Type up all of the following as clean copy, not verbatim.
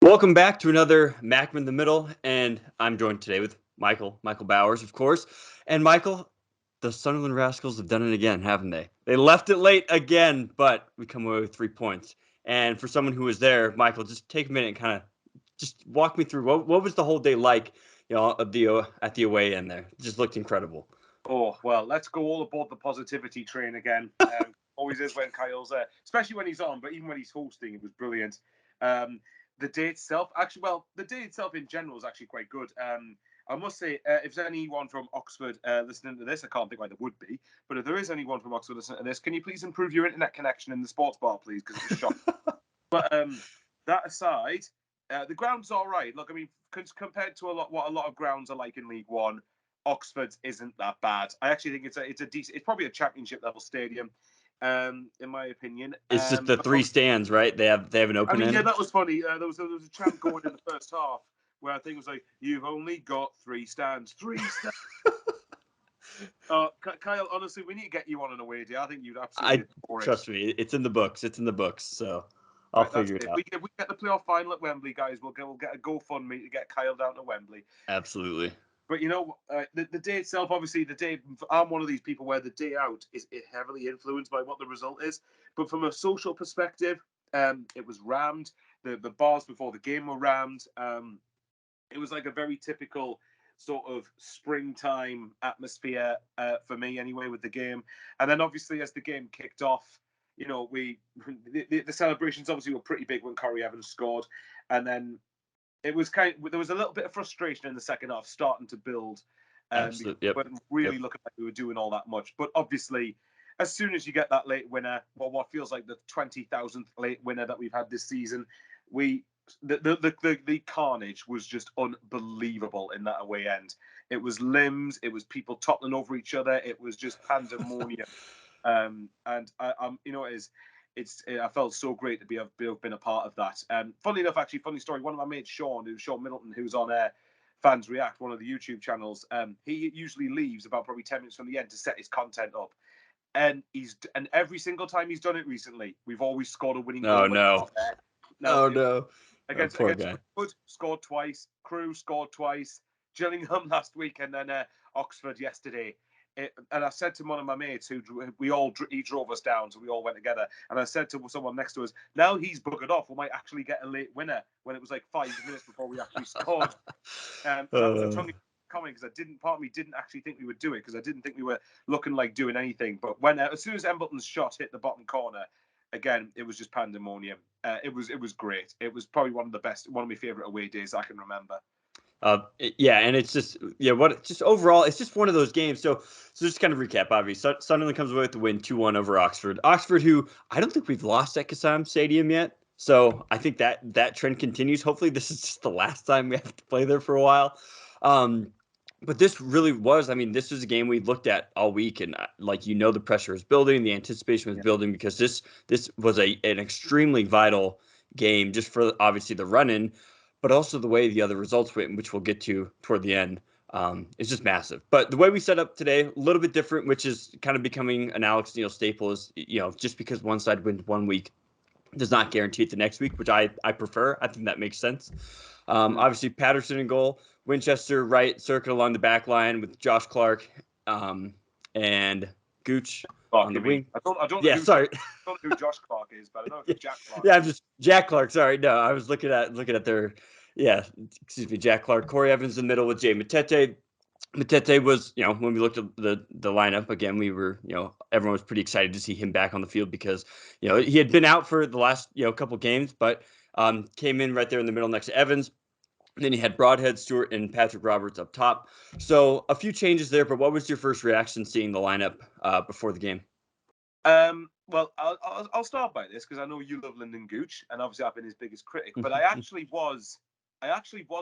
Welcome back to another Mackem in the Middle, and I'm joined today with Michael Bowers, of course. And Michael, the Sunderland Rascals have done it again, haven't they? They left it late again, but we come away with 3 points. And for someone who was there, Michael, just take a minute and kind of just walk me through what was the whole day like, at the away end there. It just looked incredible. Oh, well, let's go all aboard the positivity train again. Always is when Kyle's there, especially when he's on, but even when he's hosting, it was brilliant. The day itself, the day itself in general is actually quite good. I must say, if there's anyone from Oxford listening to this, I can't think why there would be, but if there is anyone from Oxford listening to this, can you please improve your internet connection in the sports bar, please? Because it was shocking. But that aside, the ground's all right. Look, I mean, compared to what a lot of grounds are like in League One, Oxford's isn't that bad. I actually think it's a decent. It's probably a championship level stadium, in my opinion. It's just the three stands, right? They have an I open mean, yeah, end. that was funny. There was a chant going in the first half where I think it was like, "You've only got three stands, three stands." Kyle, honestly, we need to get you on an away day. I think you'd absolutely I adore it. trust me, it's in the books. It's in the books, so I'll Right, that's figure it it. out. If we get the playoff final at Wembley, guys, we'll get a GoFundMe to get Kyle down to Wembley. Absolutely. But you know, the day itself, obviously, I'm one of these people where the day out is heavily influenced by what the result is. But from a social perspective, it was rammed. The bars before the game were rammed. It was like a very typical sort of springtime atmosphere for me, anyway, with the game. And then obviously, as the game kicked off, you know, the celebrations obviously were pretty big when Corey Evans scored, and then there was a little bit of frustration in the second half starting to build, because Absolutely. we Yep. weren't really looking like we were doing all that much. But obviously, as soon as you get that late winner, well, what feels like the 20,000th late winner that we've had this season, we the carnage was just unbelievable in that away end. It was limbs, it was people toppling over each other, it was just pandemonium. And I'm, you know, I felt so great to have been a part of that. Funny enough, actually, funny story. One of my mates, Sean Middleton, who's on Fans React, one of the YouTube channels. He usually leaves about probably 10 minutes from the end to set his content up, and every single time he's done it recently, we've always scored a winning goal. Oh no. No, Oh no. Oh, against poor guy. Wood scored twice, Crew scored twice, Gillingham last week, and then Oxford yesterday. And I said to one of my mates he drove us down, so we all went together. And I said to someone next to us, now he's buggered off. We might actually get a late winner when it was like 5 minutes before we actually scored. And that was a tongue comment because part of me didn't actually think we would do it because I didn't think we were looking like doing anything. But when as soon as Embleton's shot hit the bottom corner, again, it was just pandemonium. It was great. It was probably one of my favorite away days I can remember. Yeah, and it's just just overall, it's just one of those games. So just kind of recap. Obviously, Sunderland comes away with the win 2-1 over Oxford. Oxford, who I don't think we've lost at Kassam Stadium yet. So I think that trend continues. Hopefully, this is just the last time we have to play there for a while. But this really was. I mean, this was a game we looked at all week, and the pressure is building, the anticipation was building because this was an extremely vital game just for obviously the run-in, but also the way the other results went, which we'll get to toward the end, is just massive. But the way we set up today, a little bit different, which is kind of becoming an Alex Neil staple. Is just because one side wins one week does not guarantee it the next week, which I prefer. I think that makes sense. Obviously, Patterson in goal, Winchester right, circuit along the back line with Josh Clark and Gooch on the wing. I don't Yeah, know sorry. I don't know who Josh Clark is, but I know who Jack Clark Yeah, is. I'm just Jack Clark. Sorry, no, I was looking at their excuse me, Jack Clark, Corey Evans in the middle with Jay Matete. Matete was, when we looked at the lineup again, we were, everyone was pretty excited to see him back on the field because, he had been out for the last, couple games, but came in right there in the middle next to Evans. Then you had Broadhead, Stewart, and Patrick Roberts up top. So a few changes there, but what was your first reaction seeing the lineup before the game? Well, I'll start by this because I know you love Lyndon Gooch, and obviously I've been his biggest critic. But I actually was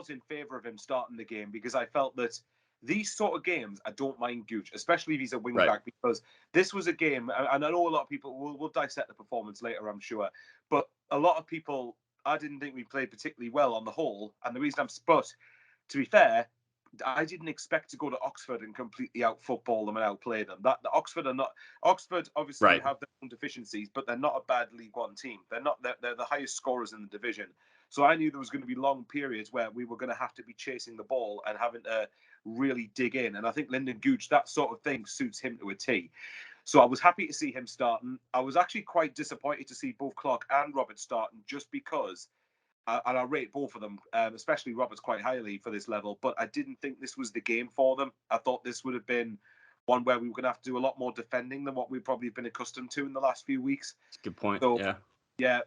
in favour of him starting the game because I felt that these sort of games, I don't mind Gooch, especially if he's a wing back, because this was a game, and I know a lot of people will dissect the performance later, I'm sure, but a lot of people, I didn't think we played particularly well on the whole, and the reason but to be fair, I didn't expect to go to Oxford and completely out football them and outplay them. That the Oxford are not. Oxford obviously Right. have their own deficiencies, but they're not a bad League One team. They're not. They're the highest scorers in the division. So I knew there was going to be long periods where we were going to have to be chasing the ball and having to really dig in. And I think Lyndon Gooch, that sort of thing suits him to a T. So I was happy to see him starting. I was actually quite disappointed to see both Clark and Robert starting, just because and I rate both of them, especially Roberts, quite highly for this level. But I didn't think this was the game for them. I thought this would have been one where we were going to have to do a lot more defending than what we've probably been accustomed to in the last few weeks. That's a good point. So, Yeah. yeah.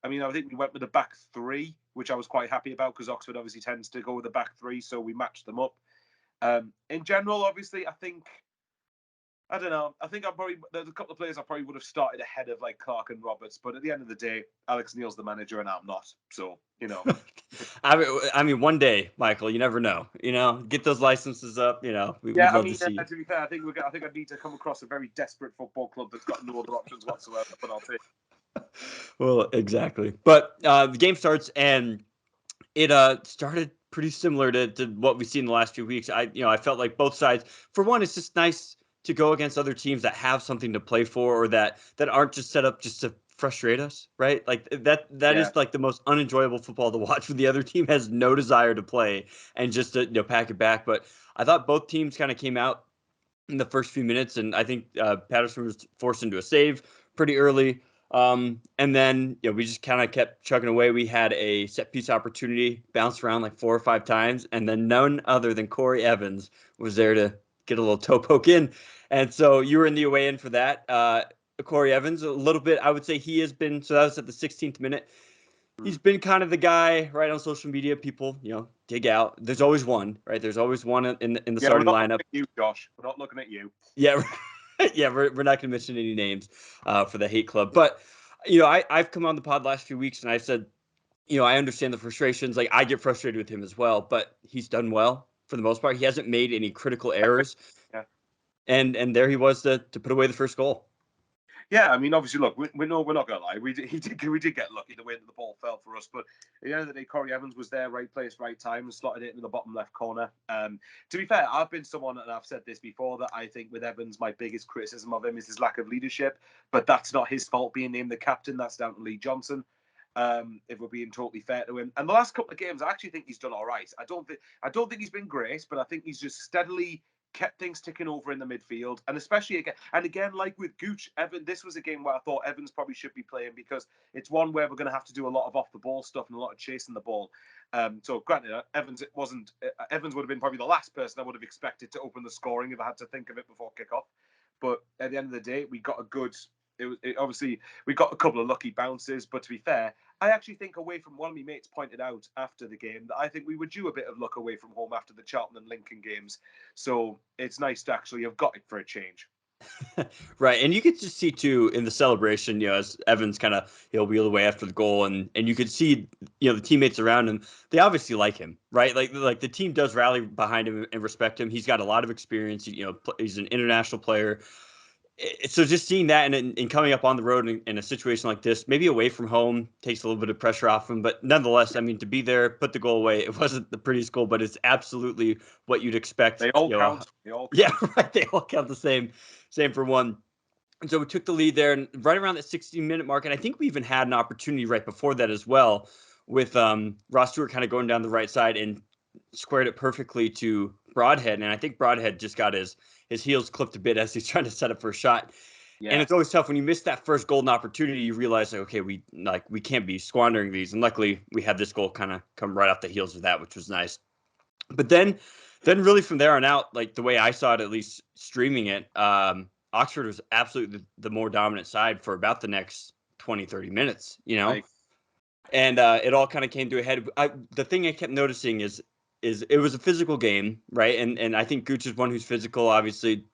I mean, I think we went with the back three, which I was quite happy about because Oxford obviously tends to go with the back three. So we matched them up. In general, obviously, I don't know. I think there's a couple of players I probably would have started ahead of like Clark and Roberts, but at the end of the day, Alex Neil's the manager and I'm not. So, I mean, one day, Michael, you never know. Get those licenses up. Yeah, We'd I love mean, to see. to be fair, I think I need to come across a very desperate football club that's got no other options whatsoever. But I'll take. Well, exactly. But the game starts, and it started pretty similar to what we've seen the last few weeks. I felt like both sides. For one, it's just nice to go against other teams that have something to play for, or that aren't just set up just to frustrate us, right? Like that Yeah, is like the most unenjoyable football to watch when the other team has no desire to play and just to pack it back. But I thought both teams kind of came out in the first few minutes, and I think Patterson was forced into a save pretty early. And then we just kind of kept chugging away. We had a set piece opportunity, bounced around like 4 or 5 times, and then none other than Corey Evans was there to get a little toe poke in. And so you were in the away end for that. Corey Evans, a little bit, I would say he has been. So that was at the 16th minute. He's been kind of the guy, right, on social media. People, dig out. There's always one, right? There's always one in the yeah. We're starting not looking lineup. at you, Josh. We're not looking at you. Yeah, yeah, we're not going to mention any names for the hate club, but I've come on the pod last few weeks and I said, I understand the frustrations. Like I get frustrated with him as well, but he's done well for the most part. He hasn't made any critical errors, Yeah. and there he was to put away the first goal. Yeah, I mean, obviously, look, we know we're not gonna lie. We did get lucky the way that the ball fell for us, but at the end of the day, Corey Evans was there, right place, right time, and slotted it into the bottom left corner. To be fair, I've been someone, and I've said this before, that I think with Evans, my biggest criticism of him is his lack of leadership. But that's not his fault being named the captain. That's down to Lee Johnson. If we're being totally fair to him, and the last couple of games, I actually think he's done all right. I don't think he's been great, but I think he's just steadily kept things ticking over in the midfield, and especially again, like with Gooch, this was a game where I thought Evans probably should be playing because it's one where we're going to have to do a lot of off the ball stuff and a lot of chasing the ball. So granted, Evans Evans would have been probably the last person I would have expected to open the scoring if I had to think of it before kickoff. But at the end of the day, we got a good. Obviously we got a couple of lucky bounces, but to be fair, I actually think away from one of my mates pointed out after the game that I think we were due a bit of luck away from home after the Charlton and Lincoln games. So it's nice to actually have got it for a change. Right, and you could just see too in the celebration, as Evans kind of wheeled away after the goal, and you could see the teammates around him. They obviously like him, right? Like the team does rally behind him and respect him. He's got a lot of experience. He's an international player. So just seeing that and coming up on the road in a situation like this, maybe away from home, takes a little bit of pressure off him. But nonetheless, I mean, to be there, put the goal away. It wasn't the prettiest goal, but it's absolutely what you'd expect. They all count. They all count. Yeah, right. They all count the same. Same for one. And so we took the lead there, and right around that 60-minute mark, and I think we even had an opportunity right before that as well, with Ross Stewart kind of going down the right side and squared it perfectly to Broadhead. And I think Broadhead just got his heels clipped a bit as he's trying to set up for a shot. And Yeah. it's always tough when you miss that first golden opportunity. You realize, like, okay, we can't be squandering these. And luckily, we had this goal kind of come right off the heels of that, which was nice. But then really from there on out, like the way I saw it, at least streaming it, Oxford was absolutely the more dominant side for about the next 20, 30 minutes, and it all kind of came to a head. The thing I kept noticing is it was a physical game, right? And I think Gooch is one who's physical, obviously.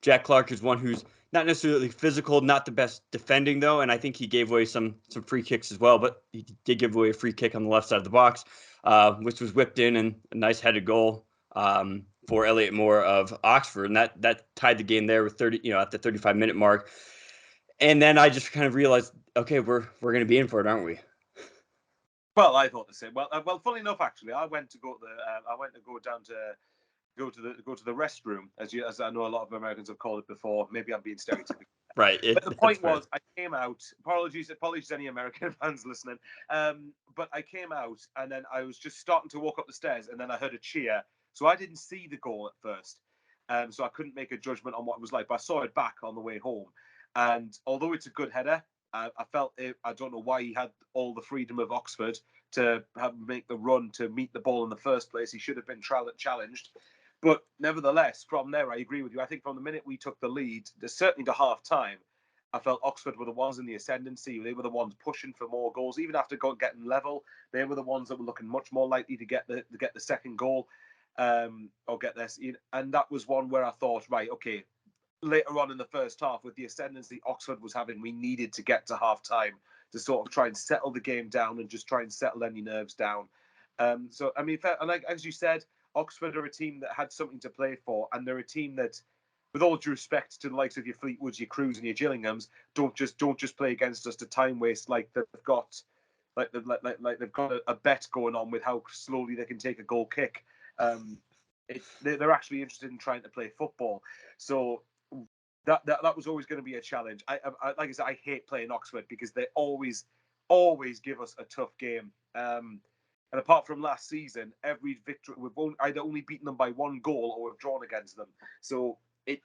Jack Clark is one who's not necessarily physical, not the best defending though, and I think he gave away some free kicks as well. But he did give away a free kick on the left side of the box, which was whipped in, and a nice headed goal for Elliot Moore of Oxford, and that tied the game there with 30, at the 35-minute mark. And then I just kind of realized, okay, we're going to be in for it, aren't we? Well, I thought the same. Well, funny enough, actually, I went to go to the restroom, as I know a lot of Americans have called it before. Maybe I'm being stereotypical. Right. But the That's point fair. was, I came out. Apologies any American fans listening. But I came out, and then I was just starting to walk up the stairs, and then I heard a cheer. So I didn't see the goal at first, so I couldn't make a judgment on what it was like. But I saw it back on the way home, and although it's a good header, I felt it. I don't know why he had all the freedom of Oxford to make the run to meet the ball in the first place. He should have been challenged. But nevertheless, from there, I agree with you. I think from the minute we took the lead, certainly to half time, I felt Oxford were the ones in the ascendancy. They were the ones pushing for more goals. Even after getting level, they were the ones that were looking much more likely to get the second goal, or get this. And that was one where I thought, right, okay, later on in the first half, with the ascendancy Oxford was having, we needed to get to half time to sort of try and settle the game down and just try and settle any nerves down. So, I mean, and like, as you said, Oxford are a team that had something to play for, and they're a team that, with all due respect to the likes of your Fleetwoods, your Crews, and your Gillinghams, don't just play against us to time waste like they've got. Like they've got a bet going on with how slowly they can take a goal kick. They're actually interested in trying to play football. So that was always going to be a challenge. Like I said, I hate playing Oxford because they always give us a tough game. And apart from last season, every victory we've either only beaten them by one goal or we've drawn against them. So it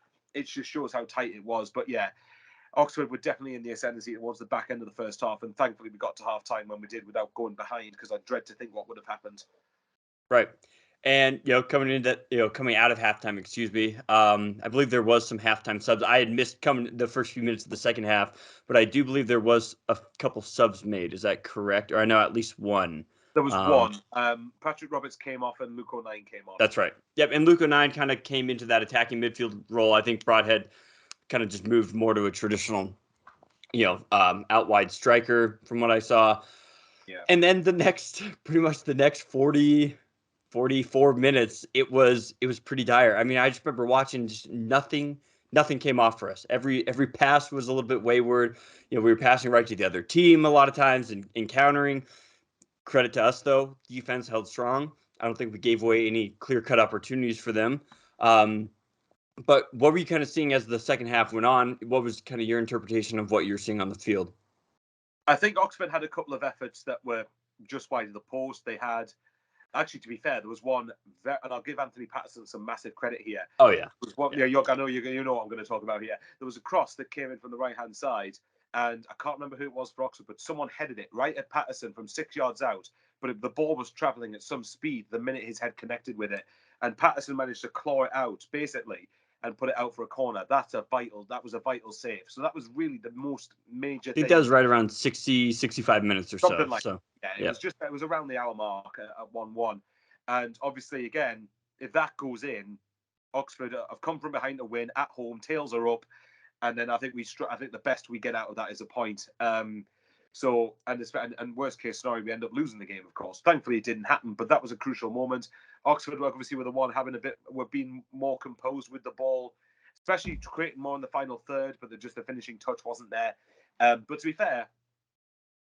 just shows how tight it was. But yeah, Oxford were definitely in the ascendancy towards the back end of the first half, and thankfully we got to half time when we did without going behind, because I dread to think what would have happened. Right. And coming out of halftime, excuse me. I believe there was some halftime subs. I had missed coming the first few minutes of the second half, but I do believe there was a couple subs made. Is that correct? Or I know at least one. There was Um, one. Patrick Roberts came off and Luke O'Nien came on. that's right. Yep. And Luke O'Nien kind of came into that attacking midfield role. I think Broadhead kind of just moved more to a traditional, out wide striker from what I saw. Yeah. And then pretty much the next 44 minutes, it was pretty dire. I mean, I just remember watching, just nothing came off for us. Every pass was a little bit wayward. We were passing right to the other team a lot of times and encountering. Credit to us though, defense held strong. I don't think we gave away any clear-cut opportunities for them. But what were you kind of seeing as the second half went on? What was kind of your interpretation of what you're seeing on the field? I think Oxford had a couple of efforts that were just wide of the post. They had, actually, to be fair, there was one, and I'll give Anthony Patterson some massive credit here. Oh yeah, There was one, yeah, I know you know what I'm going to talk about here. There was a cross that came in from the right hand side, and I can't remember who it was for Oxford, but someone headed it right at Patterson from 6 yards out. But the ball was travelling at some speed the minute his head connected with it, and Patterson managed to claw it out basically and put it out for a corner. That was a vital save. So that was really the most major I think thing. that was right around 60, 65 minutes or so. Something like, So yeah, yeah, it was around the hour mark at 1-1. And obviously, again, if that goes in, Oxford have come from behind to win at home, tails are up, and then I think the best we get out of that is a point. So, and worst case scenario, we end up losing the game, of course. Thankfully, it didn't happen, but that was a crucial moment. Oxford, obviously, were the one were being more composed with the ball, especially creating more in the final third, but the finishing touch wasn't there. But to be fair,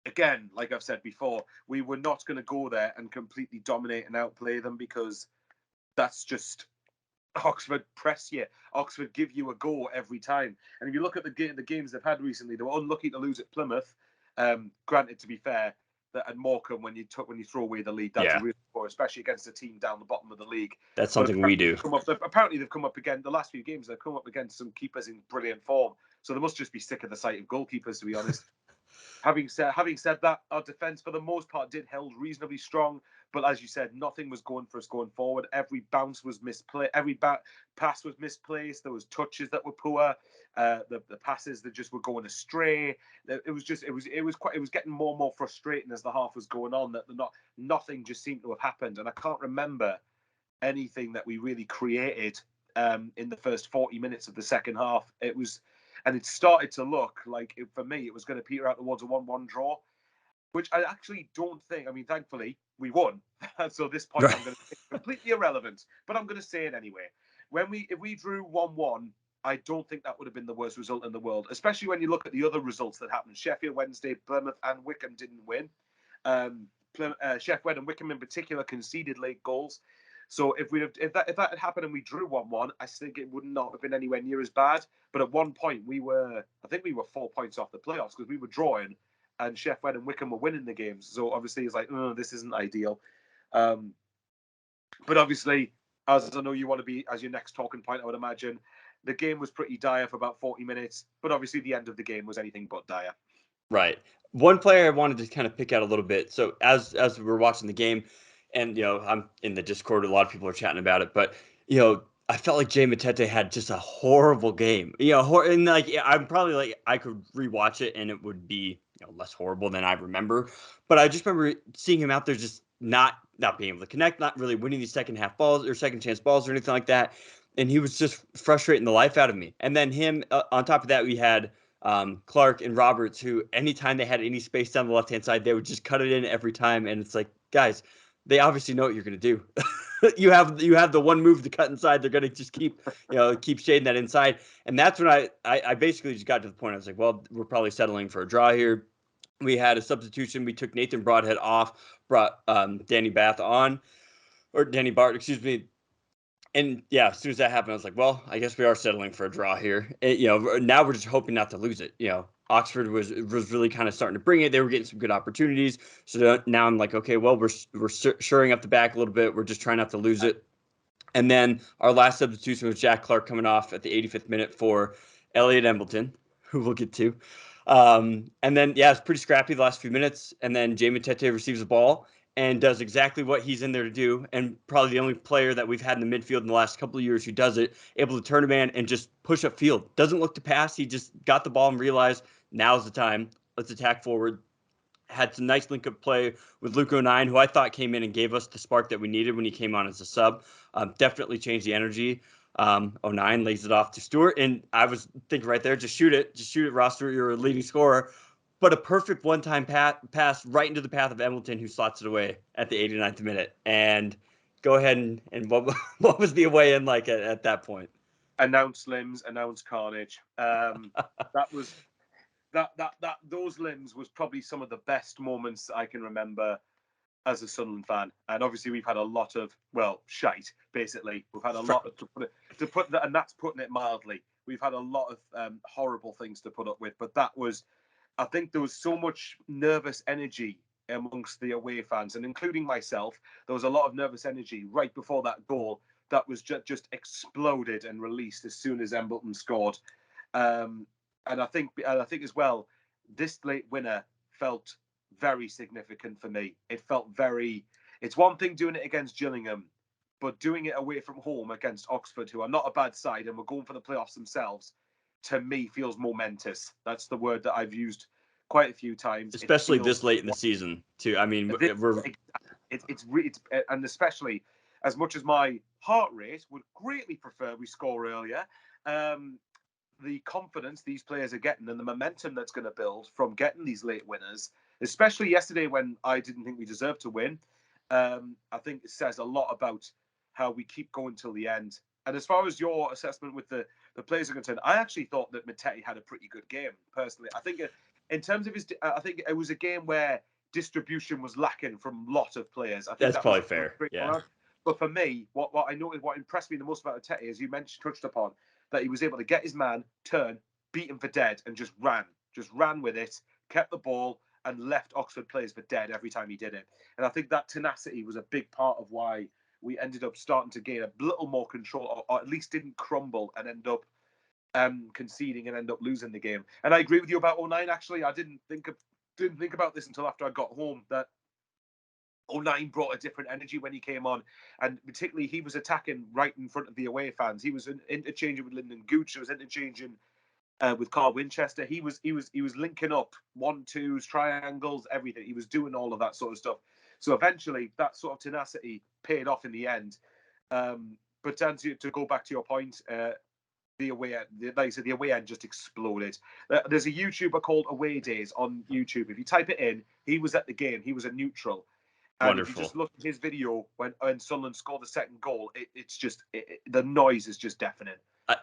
again, like I've said before, we were not going to go there and completely dominate and outplay them, because that's just Oxford press you. Oxford give you a go every time. And if you look at the games they've had recently, they were unlucky to lose at Plymouth. Granted, to be fair, that at Morecambe, when you throw away the lead, that's a yeah, real score, especially against a team down the bottom of the league. that's But something we do. apparently they've come up again. The last few games they've come up against some keepers in brilliant form. So they must just be sick of the sight of goalkeepers, to be honest. Having said that, our defence for the most part did held reasonably strong, but as you said, nothing was going for us going forward. Every bounce was misplaced. Every pass was misplaced. There was touches that were poor. The passes that just were going astray. It was getting more and more frustrating as the half was going on. That nothing just seemed to have happened, and I can't remember anything that we really created in the first 40 minutes of the second half. It started to look like, for me, it was going to peter out towards a 1-1 draw, which I actually don't think. I mean, thankfully, we won. So this point, Right. I'm going to say completely irrelevant, but I'm going to say it anyway. If we drew 1-1, I don't think that would have been the worst result in the world, especially when you look at the other results that happened. Sheffield Wednesday, Plymouth, and Wickham didn't win. Sheffield and Wickham in particular conceded late goals. So if that had happened and we drew 1-1, I think it would not have been anywhere near as bad. But at one point I think we were 4 points off the playoffs because we were drawing, and Sheffield and Wickham were winning the games. So obviously it's like, oh, this isn't ideal. But obviously, as I know you want to be as your next talking point, I would imagine the game was pretty dire for about 40 minutes. But obviously, the end of the game was anything but dire. Right. One player I wanted to kind of pick out a little bit. So as we were watching the game, and I'm in the Discord, a lot of people are chatting about it, but I felt like Jay Matete had just a horrible game. And like I'm probably like I could rewatch it and it would be less horrible than I remember. But I just remember seeing him out there just not being able to connect, not really winning these second half balls or second chance balls or anything like that. And he was just frustrating the life out of me. And then him on top of that, we had Clark and Roberts, who anytime they had any space down the left hand side, they would just cut it in every time. And it's like, guys, they obviously know what you're going to do. you have the one move to cut inside. They're going to just keep shading that inside. And that's when I basically just got to the point. I was like, well, we're probably settling for a draw here. We had a substitution. We took Nathan Broadhead off, brought Danny Bath on, or Danny Bart, excuse me. And yeah, as soon as that happened, I was like, well, I guess we are settling for a draw here. Now we're just hoping not to lose it. Oxford was really kind of starting to bring it. They were getting some good opportunities. So now I'm like, okay, well, we're shoring up the back a little bit. We're just trying not to lose it. And then our last substitution was Jack Clark coming off at the 85th minute for Elliot Embleton, who we'll get to. And then, yeah, it's pretty scrappy the last few minutes. And then Jamie Tete receives the ball and does exactly what he's in there to do. And probably the only player that we've had in the midfield in the last couple of years who does it, able to turn a man and just push up field. Doesn't look to pass. He just got the ball and realized now's the time. Let's attack forward. Had some nice link-up play with Luke 09, who I thought came in and gave us the spark that we needed when he came on as a sub. Definitely changed the energy. 09 lays it off to Stewart, and I was thinking right there, just shoot it, Ross Stewart, you're a leading scorer. But a perfect one-time pass right into the path of Embleton, who slots it away at the 89th minute. And go ahead and what was the away in like at that point? Announce limbs, announce carnage. That was those limbs was probably some of the best moments I can remember as a Sunderland fan. And obviously we've had a lot of shite. Basically, we've had a lot and that's putting it mildly. We've had a lot of horrible things to put up with, but that was, I think there was so much nervous energy amongst the away fans, and including myself. There was a lot of nervous energy right before that goal that was just exploded and released as soon as Embleton scored. And I think as well, this late winner felt very significant for me. It felt very. It's one thing doing it against Gillingham, but doing it away from home against Oxford, who are not a bad side and were going for the playoffs themselves, to me feels momentous. That's the word that I've used quite a few times. Especially this late in the season, too. I mean, and especially as much as my heart rate would greatly prefer we score earlier. The confidence these players are getting and the momentum that's going to build from getting these late winners, especially yesterday when I didn't think we deserved to win, I think it says a lot about how we keep going till the end. And as far as your assessment with the players are concerned, I actually thought that Matete had a pretty good game, personally. I think in terms of I think it was a game where distribution was lacking from a lot of players. I think that's probably fair. Yeah. But for me, what I noticed, what impressed me the most about Matete, as you touched upon, that he was able to get his man, turn, beat him for dead, and just ran with it, kept the ball, and left Oxford players for dead every time he did it. And I think that tenacity was a big part of why we ended up starting to gain a little more control, or at least didn't crumble and end up conceding and end up losing the game. And I agree with you about 09. Actually, I didn't think about this until after I got home, that 09 brought a different energy when he came on, and particularly he was attacking right in front of the away fans. He was interchanging with Lyndon Gooch. He was interchanging with Carl Winchester. He was linking up 1-2s, triangles, everything. He was doing all of that sort of stuff. So eventually, that sort of tenacity paid off in the end. But to go back to your point, the away end, like I said, the away end just exploded. There's a YouTuber called Away Days on YouTube. If you type it in, he was at the game. He was a neutral. And Wonderful. if you just look at his video when Sunderland scored the second goal, it's just the noise is just deafening.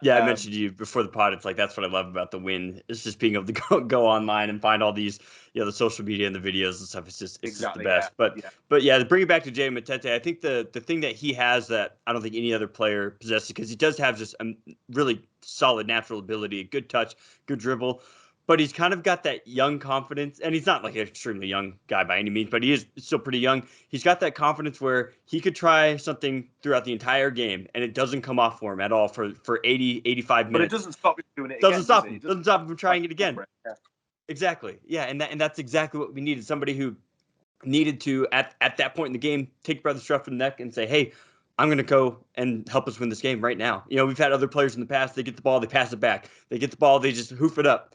Yeah, I Um, mentioned to you before the pod. It's like that's what I love about the win. It's just being able to go online and find all these, the social media and the videos and stuff. It's just the exactly. Yeah. best. But Yeah. but yeah, to bring it back to Jay Matete, I think the thing that he has that I don't think any other player possesses, because he does have just a really solid natural ability, a good touch, good dribble. But he's kind of got that young confidence, and he's not like an extremely young guy by any means, but he is still pretty young. He's got that confidence where he could try something throughout the entire game and it doesn't come off for him at all for 80, 85 But it minutes. doesn't stop him doing it Doesn't again, does stop it? him. It doesn't Doesn't stop him from stop trying it him again. for it. Yeah. Exactly. Yeah, and that's exactly what we needed. Somebody who needed to at that point in the game take Brother Struff in the neck and say, "Hey, I'm going to go and help us win this game right now." We've had other players in the past. They get the ball, they pass it back. They get the ball, they just hoof it up.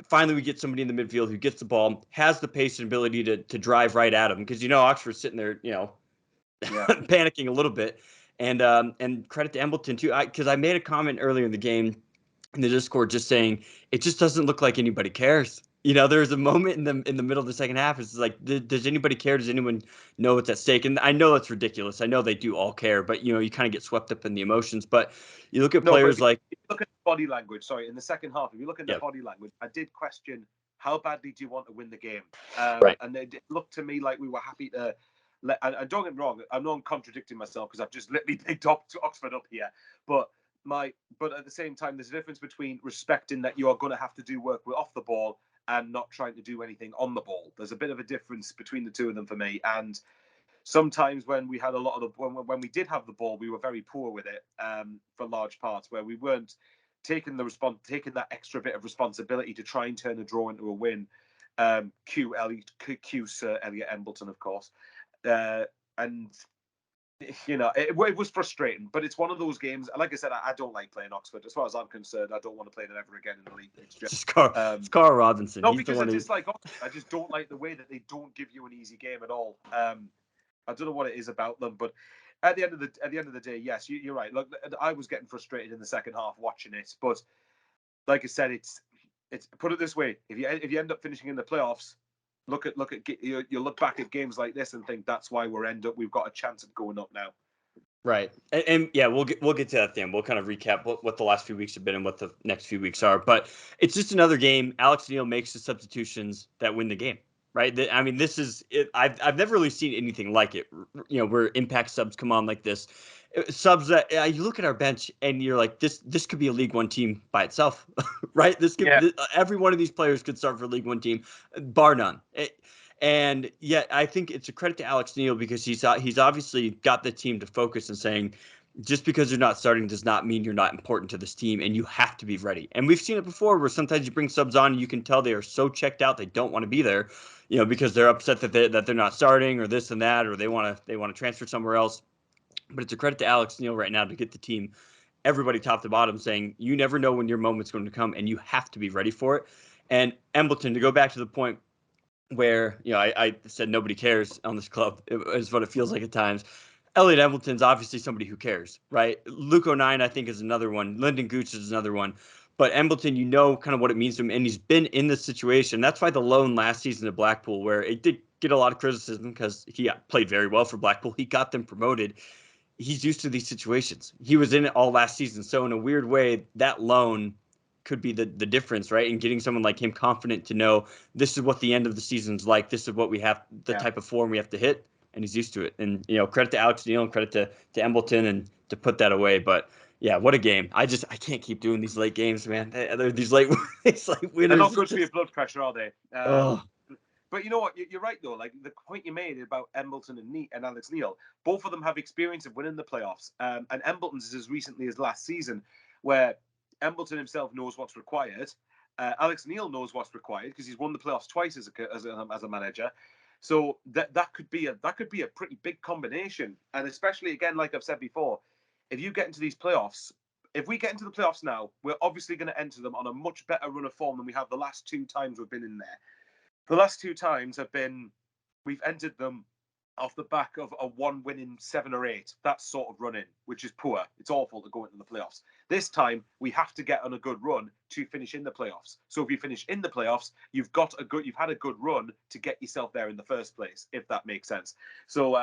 Finally, we get somebody in the midfield who gets the ball, has the pace and ability to drive right at him, because Oxford's sitting there, Yeah. panicking a little bit. And credit to Embleton too, because I made a comment earlier in the game in the Discord just saying it just doesn't look like anybody cares. There's a moment in the middle of the second half. It's like, does anybody care? Does anyone know what's at stake? And I know it's ridiculous. I know they do all care, but you kind of get swept up in the emotions. But you look at No, but players like, if you look at the body language, sorry, in the second half, if you look at the yeah, body language, I did question how badly do you want to win the game? right, And it looked to me like we were happy to and don't get me wrong, I know I'm contradicting myself because I've just literally picked up to Oxford up here. But but at the same time, there's a difference between respecting that you are going to have to do work with off the ball and not trying to do anything on the ball. There's a bit of a difference between the two of them for me. And sometimes when we had a lot of the when we did have the ball, we were very poor with it for large parts, where we weren't taking that extra bit of responsibility to try and turn a draw into a win. Q Sir Elliot Embleton, of course, and it was frustrating, but it's one of those games. Like I said, I don't like playing Oxford. As far as I'm concerned, I don't want to play them ever again in the league next year. it's Carl Robinson. Not He's the because I one who, dislike Oxford. I just don't like the way that they don't give you an easy game at all. I don't know what it is about them, but at the end of the day, yes, you're right. Look, I was getting frustrated in the second half watching it, but like I said, it's put it this way: if you end up finishing in the playoffs, you look back at games like this and think that's why we've got a chance of going up now. right. And yeah, we'll get to that then. We'll kind of recap what the last few weeks have been and what the next few weeks are. But it's just another game. Alex Neil makes the substitutions that win the game. Right. I mean, this is it. I've never really seen anything like it. Where impact subs come on like this. Subs that you look at our bench and you're like, this could be a League One team by itself, right? Yeah, Every one of these players could start for a League One team, bar none. And yet, I think it's a credit to Alex Neil because he's obviously got the team to focus and saying, just because you're not starting does not mean you're not important to this team, and you have to be ready. And we've seen it before, where sometimes you bring subs on, and you can tell they are so checked out they don't want to be there, because they're upset that they're not starting or this and that, or they want to transfer somewhere else. But it's a credit to Alex Neil right now to get the team, everybody top to bottom, saying you never know when your moment's going to come, and you have to be ready for it. And Embleton, to go back to the point where I said nobody cares on this club, is what it feels like at times. Elliot Embleton's obviously somebody who cares, right? Luke O'Nien, I think, is another one. Lyndon Gooch is another one. But Embleton, kind of what it means to him, and he's been in this situation. That's why the loan last season to Blackpool, where it did get a lot of criticism because he played very well for Blackpool. He got them promoted. He's used to these situations. He was in it all last season. So in a weird way, that loan could be the difference, right? And getting someone like him confident to know this is what the end of the season's like. This is what we have, the yeah. type of form we have to hit, and he's used to it. And credit to Alex Neil and credit to Embleton and to put that away. But yeah, what a game! I can't keep doing these late games, man. These late these late They're winners. not It's good for your just, blood pressure, are they? oh, But you know what? You're right though. Like the point you made about Embleton and Alex Neil, both of them have experience of winning the playoffs. And Embleton's is as recently as last season, where Embleton himself knows what's required. Alex Neil knows what's required because he's won the playoffs twice as a manager. So that could be a pretty big combination. And especially again, like I've said before, if you get into these playoffs. If we get into the playoffs now, we're obviously going to enter them on a much better run of form than we have the last two times we've been in there. The last two times have been we've entered them off the back of a one winning 7 or 8. That's sort of running, which is poor. It's awful to go into the playoffs. This time we have to get on a good run to finish in the playoffs. So if you finish in the playoffs, you've had a good run to get yourself there in the first place, if that makes sense. So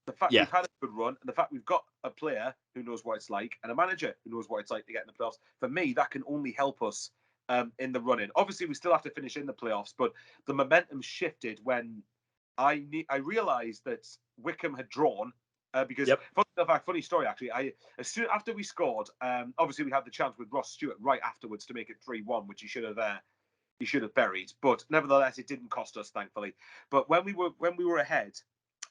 The fact Yeah. we've had a good run, and the fact we've got a player who knows what it's like, and a manager who knows what it's like to get in the playoffs, for me, that can only help us in the running. Obviously, we still have to finish in the playoffs, but the momentum shifted when I realised that Wickham had drawn. Because Yep. funny story actually. As soon after we scored, obviously we had the chance with Ross Stewart right afterwards to make it 3-1, which he should have buried. But nevertheless, it didn't cost us, thankfully. But when we were ahead,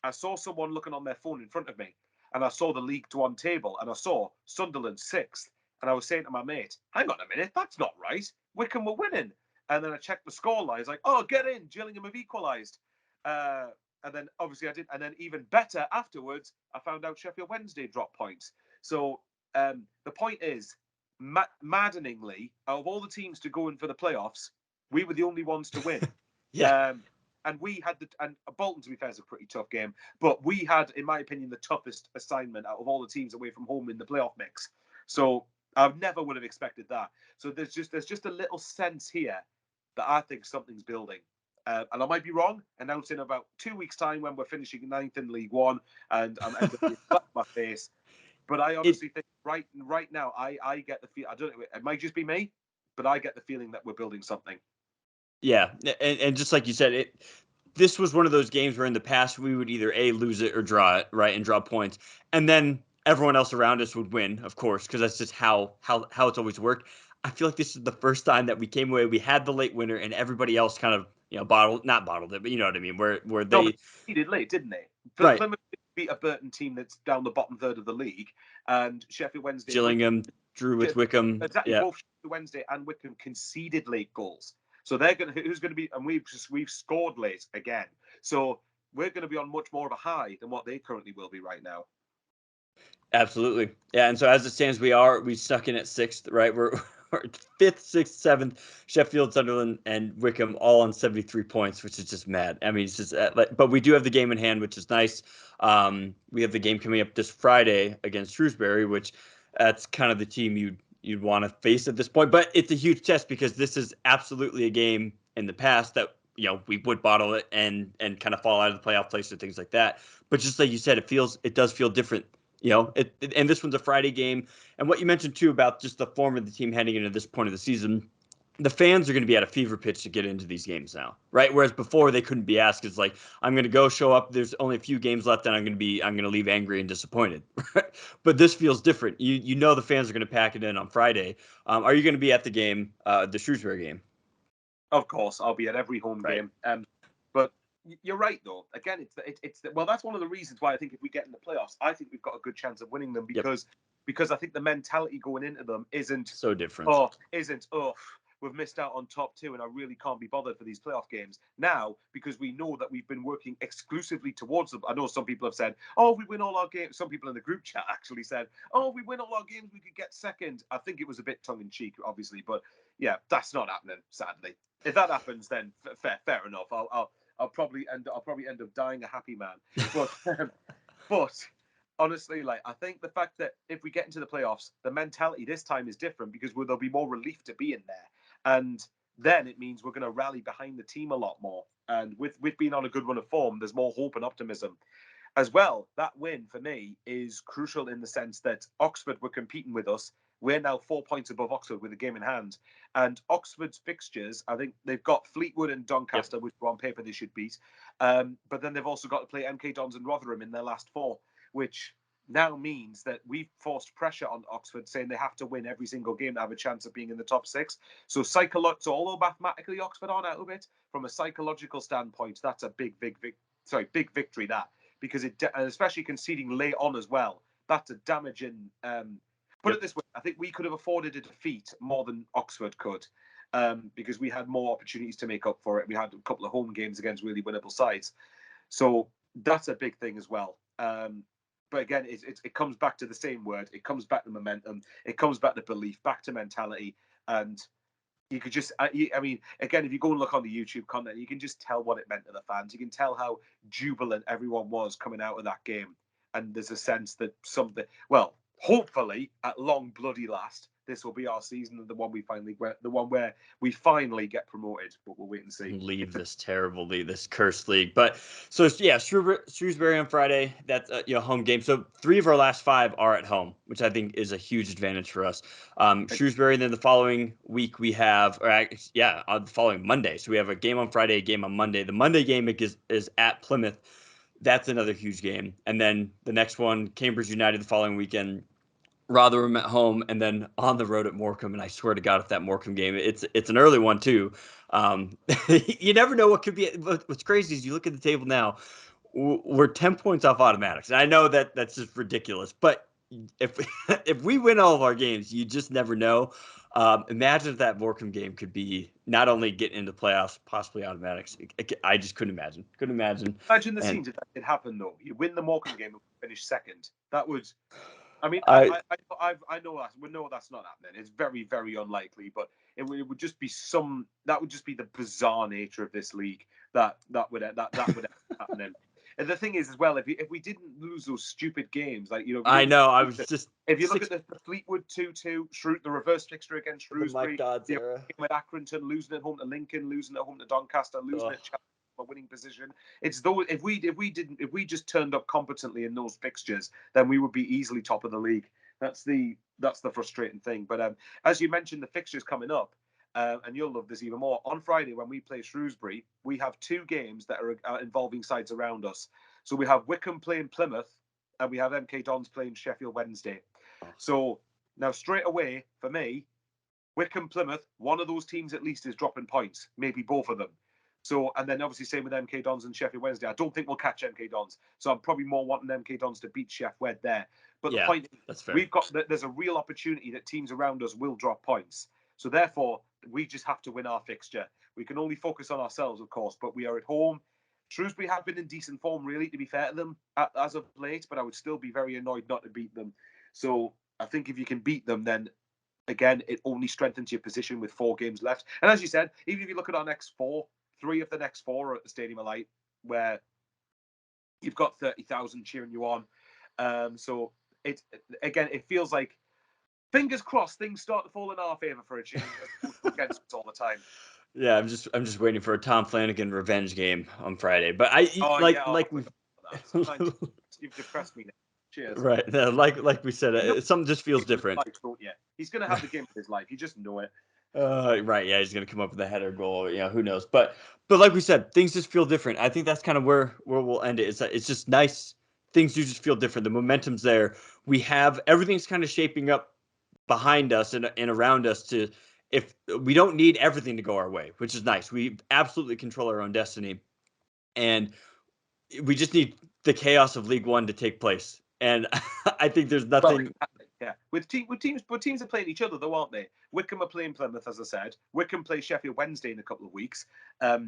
I saw someone looking on their phone in front of me, and I saw the League One table, and I saw Sunderland sixth, and I was saying to my mate, "Hang on a minute, that's not right. Wickham were winning." And then I checked the scoreline. It's like, "Oh, get in! Gillingham have equalised." And then obviously I did, and then even better afterwards, I found out Sheffield Wednesday dropped points. So the point is, maddeningly, out of all the teams to go in for the playoffs, we were the only ones to win. Yeah. And we had and Bolton, to be fair, is a pretty tough game, but we had, in my opinion, the toughest assignment out of all the teams away from home in the playoff mix. So I never would have expected that. So there's just a little sense here that I think something's building. And I might be wrong. Announce in about 2 weeks' time when we're finishing ninth in League One, and I'm ending up being flat on my face. But I It honestly think right now, I get the feel. I don't know. It might just be me, but I get the feeling that we're building something. Yeah, and just like you said, this was one of those games where in the past we would either A, lose it or draw it, right, and draw points, and then everyone else around us would win, of course, because that's just how it's always worked. I feel like this is the first time that we came away, we had the late winner, and everybody else kind of not bottled it, but you know what I mean, where No, but they he did late, didn't they? right Plymouth beat a Burton team that's down the bottom third of the league, and Sheffield Wednesday and Wickham Gillingham drew with Wickham, exactly yeah. both Wednesday and Wickham conceded late goals. So they're going to who's going to be, and we've scored late again. So we're going to be on much more of a high than what they currently will be right now. Absolutely. Yeah, and so as it stands, we stuck in at sixth, right? We're fifth, sixth, seventh, Sheffield, Sunderland, and Wickham all on 73 points, which is just mad. I mean, it's just, but we do have the game in hand, which is nice. We have the game coming up this Friday against Shrewsbury, which that's kind of the team you'd want to face at this point. But it's a huge test because this is absolutely a game in the past that we would bottle it and kind of fall out of the playoff place or things like that. But just like you said, it does feel different. And this one's a Friday game. And what you mentioned too about just the form of the team heading into this point of the season, the fans are going to be at a fever pitch to get into these games now, right? Whereas before they couldn't be asked. It's like, I'm going to go show up. There's only a few games left, and I'm going to leave angry and disappointed. But this feels different. You know the fans are going to pack it in on Friday. Are you going to be at the game, the Shrewsbury game? Of course, I'll be at every home Right. game. But you're right, though. Again, well, that's one of the reasons why I think if we get in the playoffs, I think we've got a good chance of winning them Yep. because I think the mentality going into them So different. We've missed out on top two, and I really can't be bothered for these playoff games now because we know that we've been working exclusively towards them. I know some people have said, "Oh, if we win all our games." Some people in the group chat actually said, "Oh, if we win all our games, we could get second." I think it was a bit tongue in cheek, obviously, but yeah, that's not happening. Sadly, if that happens, then fair enough. I'll probably end up dying a happy man. But but honestly, like I think the fact that if we get into the playoffs, the mentality this time is different because there'll be more relief to be in there, and then it means we're going to rally behind the team a lot more. And with being on a good run of form, there's more hope and optimism as well. That win for me is crucial in the sense that Oxford were competing with us. We're now 4 points above Oxford with a game in hand. And Oxford's fixtures, I think they've got Fleetwood and Yep. Doncaster, which on paper they should beat. But then they've also got to play MK Dons and Rotherham in their last four, which now means that we've forced pressure on Oxford, saying they have to win every single game to have a chance of being in the top six. So although mathematically Oxford are out of it, from a psychological standpoint, that's a big victory. That because and especially conceding late on as well, that's a damaging. Put Yep. it this way, I think we could have afforded a defeat more than Oxford could, because we had more opportunities to make up for it. We had a couple of home games against really winnable sides, so that's a big thing as well. But again, it comes back to the same word. It comes back to momentum. It comes back to belief, back to mentality, and you could just, I mean, again, if you go and look on the YouTube content, you can just tell what it meant to the fans. You can tell how jubilant everyone was coming out of that game. And there's a sense that well, hopefully at long bloody last, this will be our season, the one where we finally get promoted. But we'll wait and see. Leave this terrible league, this cursed league. But so yeah, Shrewsbury on Friday. That's a home game. So 3 of our last 5 are at home, which I think is a huge advantage for us. Shrewsbury. Then the following week we have, the following Monday. So we have a game on Friday, a game on Monday. The Monday game is at Plymouth. That's another huge game. And then the next one, Cambridge United the following weekend. Rotherham at home, and then on the road at Morecambe. And I swear to God, if that Morecambe game, it's an early one too. You never know what could be. What's crazy is you look at the table now. We're 10 points off automatics, and I know that's just ridiculous. But if if we win all of our games, you just never know. Imagine if that Morecambe game could be not only getting into playoffs, possibly automatics. I just couldn't imagine. Couldn't imagine. Imagine the And scenes if that did happen, though. You win the Morecambe game and finish second. That would. I mean, I I know that we know that's not happening. It's very, very unlikely, but it would just be that would just be the bizarre nature of this league that would end up happening. And the thing is, as well, if we didn't lose those stupid games, like I know. I was just if you look at the Fleetwood 2-2, the reverse fixture against the Mike Shrewsbury, Dodds era. with Accrington, losing at home to Lincoln, losing at home to Doncaster, losing at Chelsea, a winning position. It's those if we just turned up competently in those fixtures, then we would be easily top of the league. That's the frustrating thing. But as you mentioned, the fixtures coming up, and you'll love this even more. On Friday, when we play Shrewsbury, we have 2 games that are involving sides around us. So we have Wycombe playing Plymouth, and we have MK Dons playing Sheffield Wednesday. So now straight away for me, Wycombe, Plymouth, one of those teams at least is dropping points, maybe both of them. So, and then obviously same with MK Dons and Sheffield Wednesday. I don't think we'll catch MK Dons. So I'm probably more wanting MK Dons to beat Sheff Wed there. But the point is, that's fair. there's a real opportunity that teams around us will drop points. So therefore, we just have to win our fixture. We can only focus on ourselves, of course, but we are at home. Shrewsbury have been in decent form, really, to be fair to them, as of late, but I would still be very annoyed not to beat them. So I think if you can beat them, then again, it only strengthens your position with 4 games left. And as you said, even if you look at our next 4, 3 of the next 4 are at the Stadium of Light, where you've got 30,000 cheering you on. So it feels like, fingers crossed, things start to fall in our favour for a change against us all the time. Yeah, I'm just waiting for a Tom Flanagan revenge game on Friday. But you've depressed me now. Cheers. Right, like we said, something just feels different. Life, don't you? He's going to have the game of his life. You just know it. Right, yeah, he's gonna come up with a header goal. Who knows? But like we said, things just feel different. I think that's kind of where we'll end it. It's just nice. Things do just feel different. The momentum's there. We have everything's kind of shaping up behind us and around us to. If we don't need everything to go our way, which is nice. We absolutely control our own destiny, and we just need the chaos of League One to take place. And I think there's nothing. Yeah, with teams are playing each other though, aren't they? Wycombe are playing Plymouth, as I said. Wycombe plays Sheffield Wednesday in a couple of weeks. I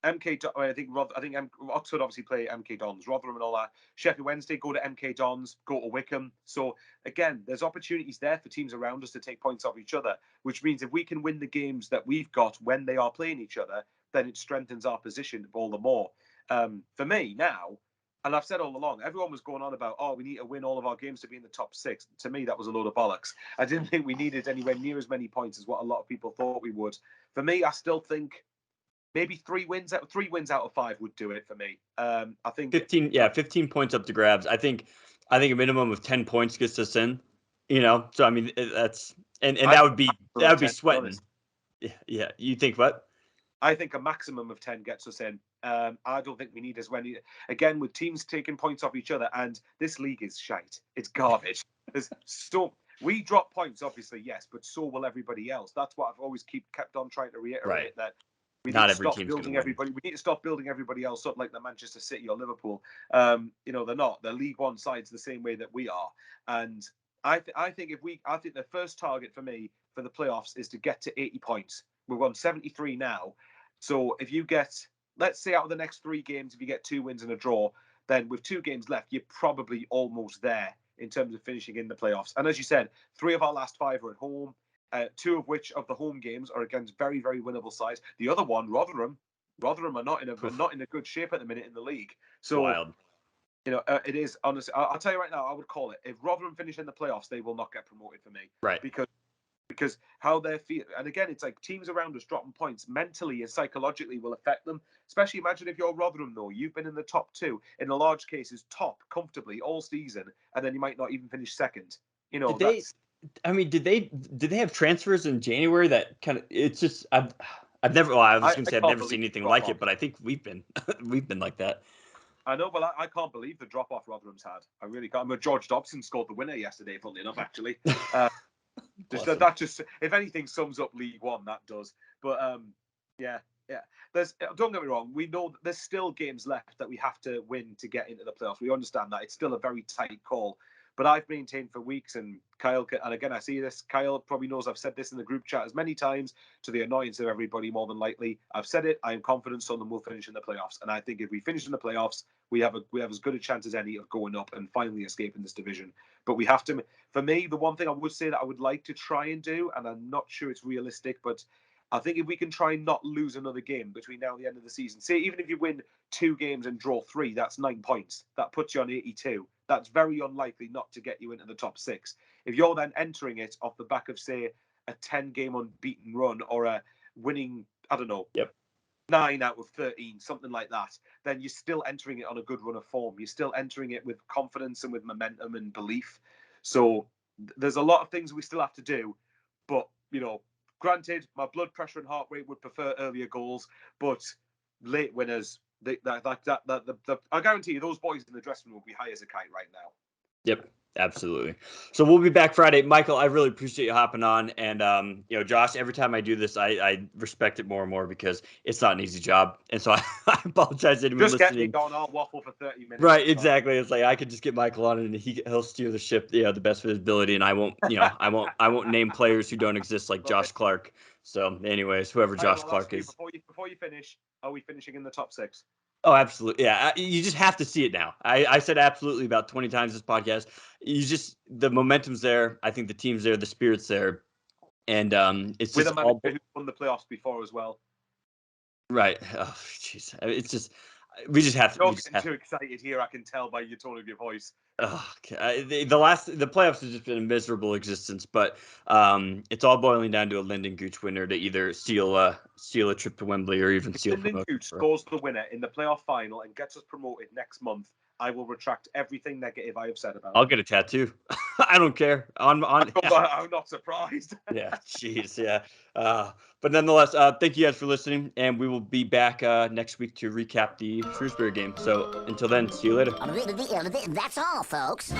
think Oxford obviously play MK Dons, Rotherham and all that. Sheffield Wednesday go to MK Dons, go to Wycombe. So again, there's opportunities there for teams around us to take points off each other, which means if we can win the games that we've got when they are playing each other, then it strengthens our position all the more. For me now, and I've said all along, everyone was going on about, we need to win all of our games to be in the top 6. To me, that was a load of bollocks. I didn't think we needed anywhere near as many points as what a lot of people thought we would. For me, I still think maybe 3 wins out of 5 would do it for me. I think 15 points up to grabs. I think a minimum of 10 points gets us in. So I mean that's and that would be sweating. Yeah. You think what? I think a maximum of 10 gets us in. I don't think we need as many. Again, with teams taking points off each other, and this league is shite. It's garbage. We drop points, obviously, yes, but so will everybody else. That's what I've always kept on trying to reiterate. Right. That we Not need to every stop team's building gonna everybody. We need to stop building everybody else up like the Manchester City or Liverpool. They're not. They're League One sides the same way that we are. And I think the first target for me for the playoffs is to get to 80 points. We're on 73 now. So if you get, let's say out of the next 3 games, if you get 2 wins and a draw, then with 2 games left, you're probably almost there in terms of finishing in the playoffs. And as you said, 3 of our last 5 are at home, 2 of which of the home games are against very, very winnable sides. The other one, Rotherham are not in a good shape at the minute in the league. So wild. It is honestly. I'll tell you right now, I would call it. If Rotherham finish in the playoffs, they will not get promoted for me. Right. Because because how they're feeling. And again, it's like teams around us dropping points mentally and psychologically will affect them. Especially imagine if you're Rotherham, though. You've been in the top two, in a large cases, top comfortably all season, and then you might not even finish second. You know, Did they? that's. I mean, did they have transfers in January that kind of? It's just I've never. Well, I was going to I say I've can't never believe seen the anything drop like off. it, but I think we've been we've been like that. I know, but I can't believe the drop off Rotherham's had. I really can't. I mean, George Dobson scored the winner yesterday, funnily enough, actually. That just, if anything, sums up League One. That does. But yeah, yeah. Don't get me wrong. We know that there's still games left that we have to win to get into the playoffs. We understand that it's still a very tight call. But I've maintained for weeks, and Kyle, and again, I see this. Kyle probably knows I've said this in the group chat as many times to the annoyance of everybody. More than likely, I've said it. I am confident Sunderland will finish in the playoffs, and I think if we finish in the playoffs, we have as good a chance as any of going up and finally escaping this division. But we have to. For me, the one thing I would say that I would like to try and do, and I'm not sure it's realistic, but I think if we can try and not lose another game between now and the end of the season, say even if you win 2 games and draw 3, that's 9 points. That puts you on 82. That's very unlikely not to get you into the top 6. If you're then entering it off the back of, say, a 10-game unbeaten run or a winning, I don't know, Yep. 9 out of 13, something like that, then you're still entering it on a good run of form. You're still entering it with confidence and with momentum and belief. So there's a lot of things we still have to do. But, granted, my blood pressure and heart rate would prefer earlier goals, but late winners, I guarantee you those boys in the dressing room will be high as a kite right now. Yep, absolutely. So we'll be back Friday. Michael, I really appreciate you hopping on. And, Josh, every time I do this, I respect it more and more because it's not an easy job. And so I apologize to anyone Just get me listening. going. I'll waffle for 30 minutes. Right, exactly. It's like I could just get Michael on and he'll steer the ship, the best of his ability, and I won't, I won't name players who don't exist like Josh Clark. So, anyways, whoever Josh Clark is. Before you finish, are we finishing in the top 6? Oh, absolutely. Yeah, you just have to see it now. I said absolutely about 20 times this podcast. The momentum's there. I think the team's there, the spirit's there, and it's With just a manager who won the playoffs before as well. Right. Oh, jeez. It's just we just have to. You're getting too excited here. I can tell by your tone of your voice. Oh, the playoffs have just been a miserable existence, but it's all boiling down to a Lyndon Gooch winner to either steal a trip to Wembley or even steal Lyndon promotion. Gooch scores the winner in the playoff final and gets us promoted next month. I will retract everything negative I have said about. I'll get a tattoo. I don't care. I'm not surprised. Yeah, jeez, yeah. But nonetheless, thank you guys for listening, and we will be back next week to recap the Shrewsbury game. So until then, see you later. That's all, folks.